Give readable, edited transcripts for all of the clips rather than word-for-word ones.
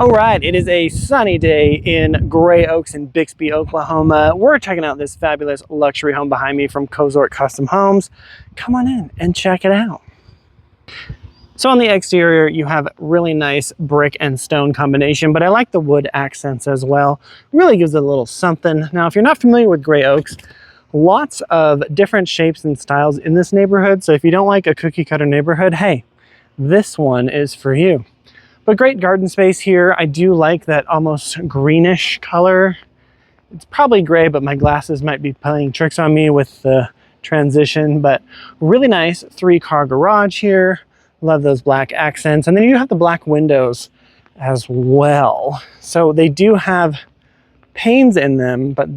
All right, it is a sunny day in Gray Oaks in Bixby, Oklahoma. We're checking out this fabulous luxury home behind me from Cozort Custom Homes. Come on in and check it out. So on the exterior, you have really nice brick and stone combination, but I like the wood accents as well. Really gives it a little something. Now, if you're not familiar with Gray Oaks, lots of different shapes and styles in this neighborhood. So if you don't like a cookie cutter neighborhood, hey, this one is for you. But great garden space here. I do like that almost greenish color. It's probably gray, but my glasses might be playing tricks on me with the transition, but really nice 3-car garage here. Love those black accents. And then you have the black windows as well. So they do have panes in them, but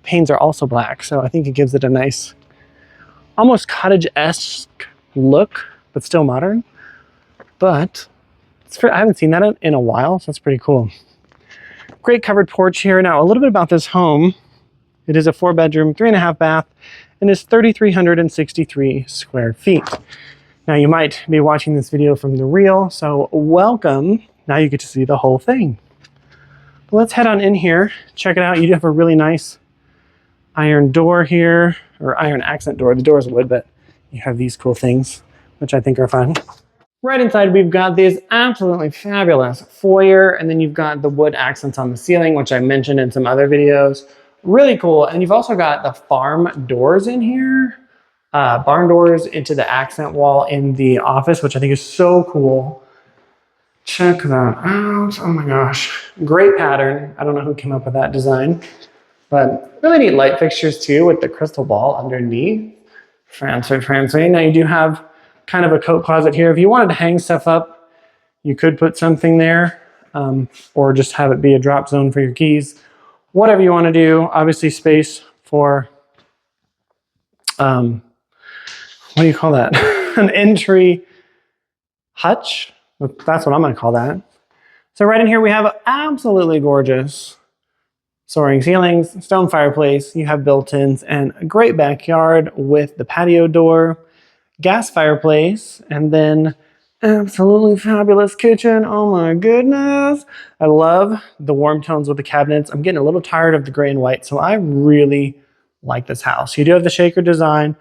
panes are also black. So I think it gives it a nice, almost cottage-esque look, but still modern. But I haven't seen that in a while, so that's pretty cool. Great covered porch here. Now, a little bit about this home. It is a 4-bedroom, 3.5 bath, and is 3,363 square feet. Now, you might be watching this video from the real, so welcome. Now you get to see the whole thing. Let's head on in here, check it out. You do have a really nice iron door here, or iron accent door. The door is wood, but you have these cool things, which I think are fun. Right inside, we've got this absolutely fabulous foyer, and then you've got the wood accents on the ceiling, which I mentioned in some other videos. Really cool. And you've also got the farm doors in here, barn doors into the accent wall in the office, which I think is so cool. Check that out. Oh my gosh. Great pattern. I don't know who came up with that design, but really neat light fixtures too with the crystal ball underneath. Fancy, fancy. Now you do have kind of a coat closet here. If you wanted to hang stuff up, you could put something there, or just have it be a drop zone for your keys. Whatever you want to do. Obviously space for, what do you call that? An entry hutch. That's what I'm going to call that. So right in here we have absolutely gorgeous soaring ceilings, stone fireplace. You have built-ins and a great backyard with the patio door, gas fireplace, and then absolutely fabulous kitchen. Oh my goodness. I love the warm tones with the cabinets. I'm getting a little tired of the gray and white, so I really like this house. You do have the shaker design.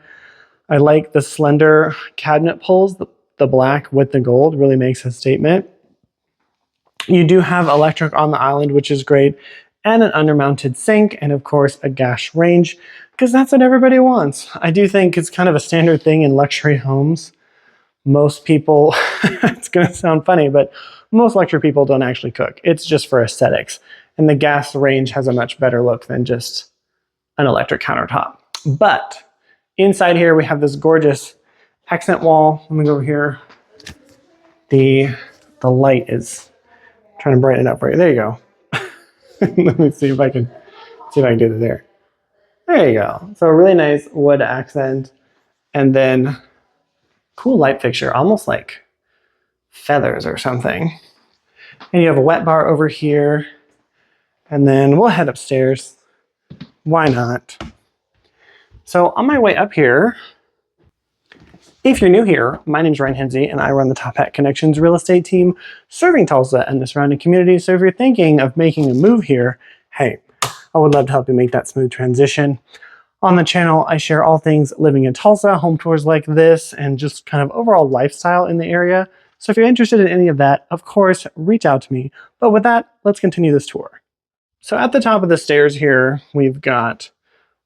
I like the slender cabinet pulls. The black with the gold really makes a statement. You do have electric on the island, which is great, and an undermounted sink, and of course a gas range, because that's what everybody wants. I do think it's kind of a standard thing in luxury homes. Most people, it's going to sound funny, but most luxury people don't actually cook. It's just for aesthetics. And the gas range has a much better look than just an electric countertop. But inside here, we have this gorgeous accent wall. Let me go over here. The light is trying to brighten it up for you. There you go. Let me see if I can do it there. There you go. So a really nice wood accent, and then cool light fixture, almost like feathers or something. And you have a wet bar over here, and then we'll head upstairs. Why not? So on my way up here, if you're new here, my name is Henze, and I run the Top Hat Connections real estate team serving Tulsa and the surrounding community. So if you're thinking of making a move here, hey, I would love to help you make that smooth transition. On the channel, I share all things living in Tulsa, home tours like this, and just kind of overall lifestyle in the area. So if you're interested in any of that, of course, reach out to me. But with that, let's continue this tour. So at the top of the stairs here, we've got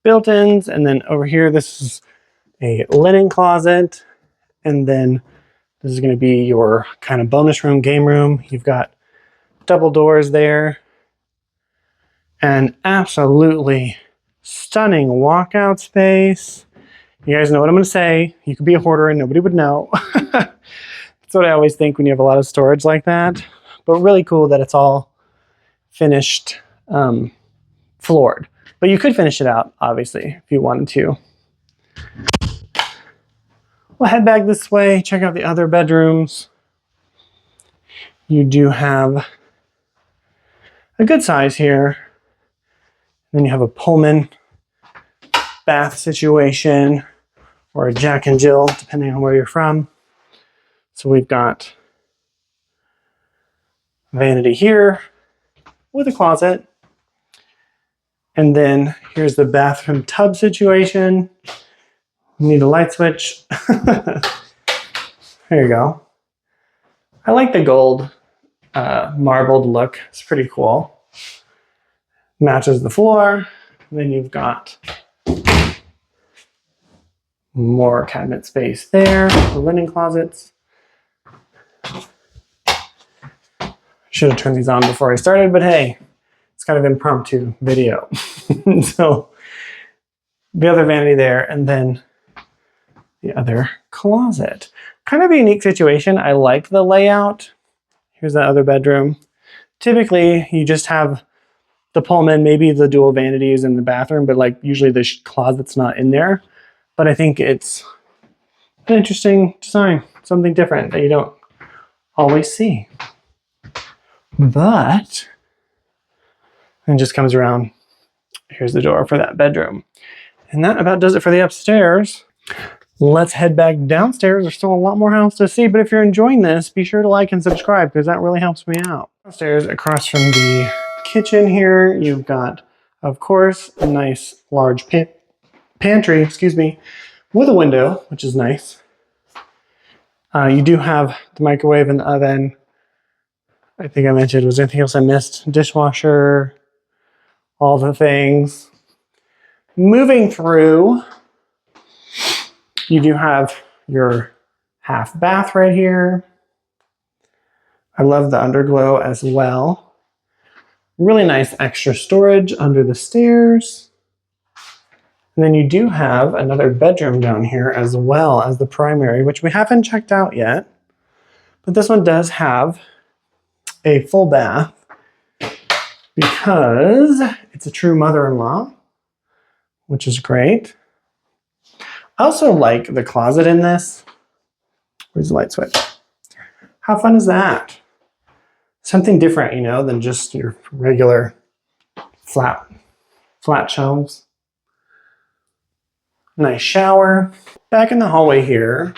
built-ins, and then over here, this is a linen closet, and then this is going to be your kind of bonus room, game room. You've got double doors there, and absolutely stunning walkout space. You guys know what I'm going to say. You could be a hoarder and nobody would know. That's what I always think when you have a lot of storage like that. But really cool that it's all finished, floored. But you could finish it out, obviously, if you wanted to. We'll head back this way, check out the other bedrooms. You do have a good size here. Then you have a Pullman bath situation, or a Jack and Jill, depending on where you're from. So we've got vanity here with a closet. And then here's the bathroom tub situation. Need a light switch. There you go. I like the gold marbled look. It's pretty cool. Matches the floor. And then you've got more cabinet space there, the linen closets. Should have turned these on before I started, but hey, it's kind of impromptu video. So the other vanity there, and then the other closet. Kind of a unique situation. I like the layout. Here's that other bedroom. Typically, you just have the Pullman, maybe the dual vanities in the bathroom, but like usually the closet's not in there. But I think it's an interesting design, something different that you don't always see. But it just comes around. Here's the door for that bedroom. And that about does it for the upstairs. Let's head back downstairs. There's still a lot more house to see, but if you're enjoying this, be sure to like and subscribe because that really helps me out. Downstairs, across from the kitchen here, you've got, of course, a nice large pantry, excuse me, with a window, which is nice. You do have the microwave and the oven. I think I mentioned, was there anything else I missed? Dishwasher, all the things. Moving through, you do have your half bath right here. I love the underglow as well. Really nice extra storage under the stairs. And then you do have another bedroom down here as well as the primary, which we haven't checked out yet. But this one does have a full bath because it's a true mother-in-law, which is great. I also like the closet in this. Where's the light switch? How fun is that? Something different, you know, than just your regular flat shelves. Nice shower. Back in the hallway here,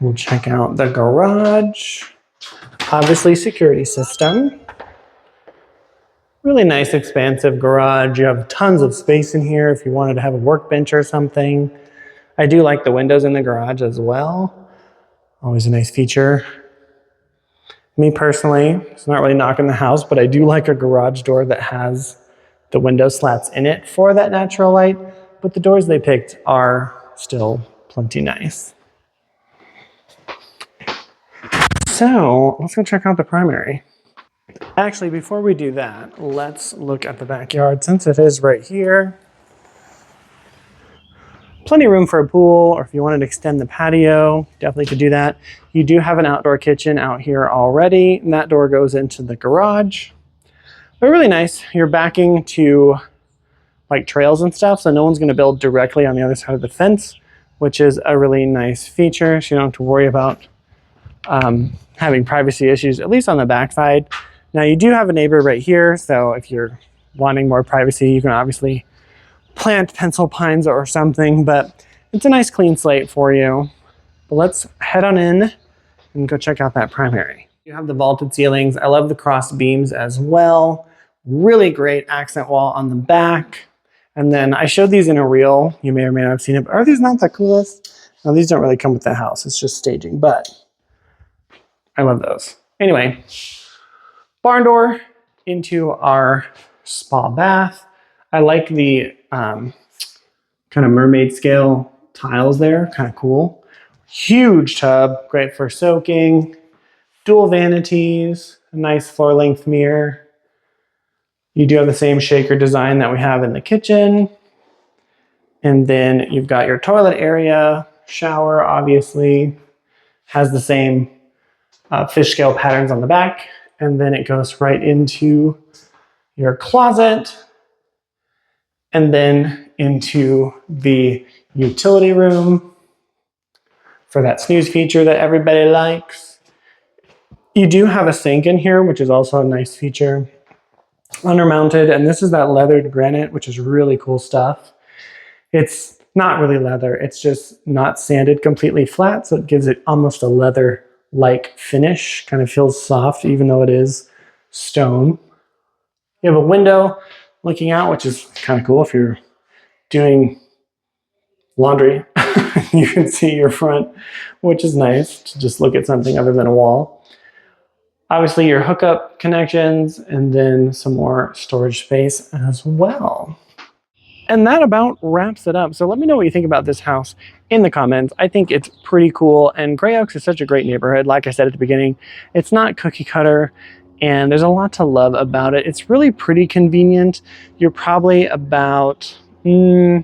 we'll check out the garage. Obviously, security system. Really nice, expansive garage. You have tons of space in here if you wanted to have a workbench or something. I do like the windows in the garage as well. Always a nice feature. Me personally, it's not really knocking the house, but I do like a garage door that has the window slats in it for that natural light. But the doors they picked are still plenty nice. So let's go check out the primary. Actually, before we do that, let's look at the backyard since it is right here. Plenty of room for a pool, or if you wanted to extend the patio, definitely could do that. You do have an outdoor kitchen out here already, and that door goes into the garage. But really nice. You're backing to like trails and stuff, so no one's going to build directly on the other side of the fence, which is a really nice feature, so you don't have to worry about having privacy issues, at least on the back side. Now you do have a neighbor right here, so if you're wanting more privacy, you can obviously plant pencil pines or something, but it's a nice clean slate for you. But let's head on in and go check out that primary. You have the vaulted ceilings. I love the cross beams as well. Really great accent wall on the back. And then I showed these in a reel. You may or may not have seen it, but are these not the coolest? No, these don't really come with the house. It's just staging, but I love those. Anyway, barn door into our spa bath. I like the kind of mermaid scale tiles there, kind of cool. Huge tub, great for soaking. Dual vanities, a nice floor length mirror. You do have the same shaker design that we have in the kitchen. And then you've got your toilet area, shower obviously, has the same fish scale patterns on the back. And then it goes right into your closet and then into the utility room for that snooze feature that everybody likes. You do have a sink in here, which is also a nice feature. Undermounted, and this is that leathered granite, which is really cool stuff. It's not really leather, it's just not sanded completely flat, so it gives it almost a leather like finish, kind of feels soft even though it is stone. You have a window looking out, which is kind of cool if you're doing laundry. You can see your front, which is nice to just look at something other than a wall. Obviously your hookup connections and then some more storage space as well. And that about wraps it up. So let me know what you think about this house in the comments. I think it's pretty cool, and Gray Oaks is such a great neighborhood. Like I said at the beginning, it's not cookie cutter and there's a lot to love about it. It's really pretty convenient. You're probably about 15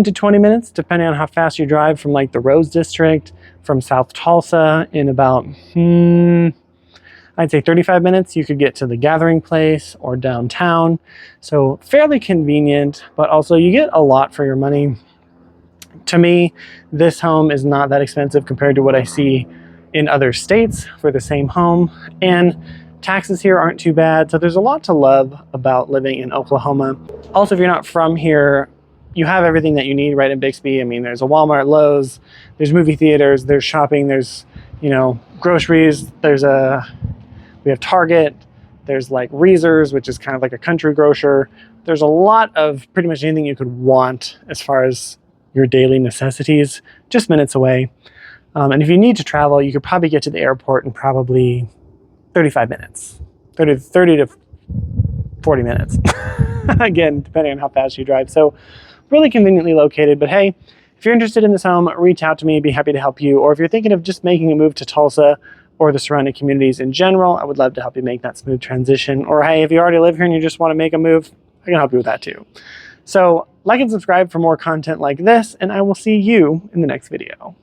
to 20 minutes, depending on how fast you drive from like the Rose District, from South Tulsa in about, I'd say 35 minutes, you could get to the Gathering Place or downtown. So fairly convenient, but also you get a lot for your money. To me, this home is not that expensive compared to what I see in other states for the same home. And taxes here aren't too bad. So there's a lot to love about living in Oklahoma. Also, if you're not from here, you have everything that you need right in Bixby. I mean, there's a Walmart, Lowe's, there's movie theaters, there's shopping, there's, groceries, we have Target, there's like Reezer's, which is kind of like a country grocer. There's a lot of pretty much anything you could want as far as your daily necessities, just minutes away. And if you need to travel, you could probably get to the airport in probably 35 minutes, 30 to 40 minutes. Again, depending on how fast you drive. So really conveniently located, but hey, if you're interested in this home, reach out to me, I'd be happy to help you. Or if you're thinking of just making a move to Tulsa or the surrounding communities in general, I would love to help you make that smooth transition. Or hey, if you already live here and you just want to make a move, I can help you with that too. So like and subscribe for more content like this, and I will see you in the next video.